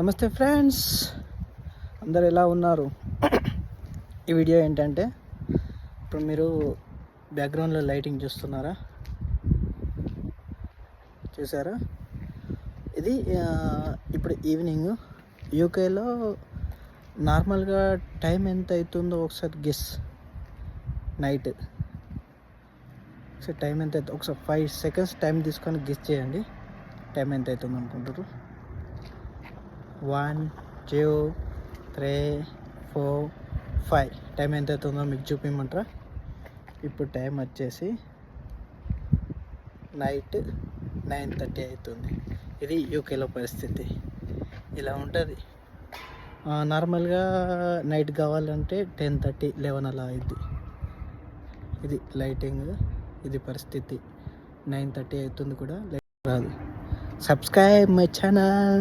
నమస్తే ఫ్రెండ్స్, అందరు ఎలా ఉన్నారు? ఈ వీడియో ఏంటంటే, ఇప్పుడు మీరు బ్యాక్గ్రౌండ్లో లైటింగ్ చూస్తున్నారా? చూసారా? ఇది ఇప్పుడు ఈవినింగ్ యూకేలో నార్మల్గా టైం ఎంత అవుతుందో ఒకసారి గెస్. నైట్ ఒకసారి టైం ఎంత అవుతుంది, ఒకసారి 5 seconds టైం తీసుకొని గెస్ చేయండి. టైం ఎంత అవుతుంది అనుకుంటారు? 1 2 3 4 5. టైం ఎంత అవుతుందో మీకు చూపించమంటారా? ఇప్పుడు టైం వచ్చేసి నైట్ 9:30 అవుతుంది. ఇది యూకేలో పరిస్థితి ఇలా ఉంటుంది. నార్మల్గా నైట్ కావాలంటే 10:30 11 అలా అయింది. ఇది లైటింగ్, ఇది పరిస్థితి. 9:30 అవుతుంది కూడా లైట్ రాదు. Subscribe my channel.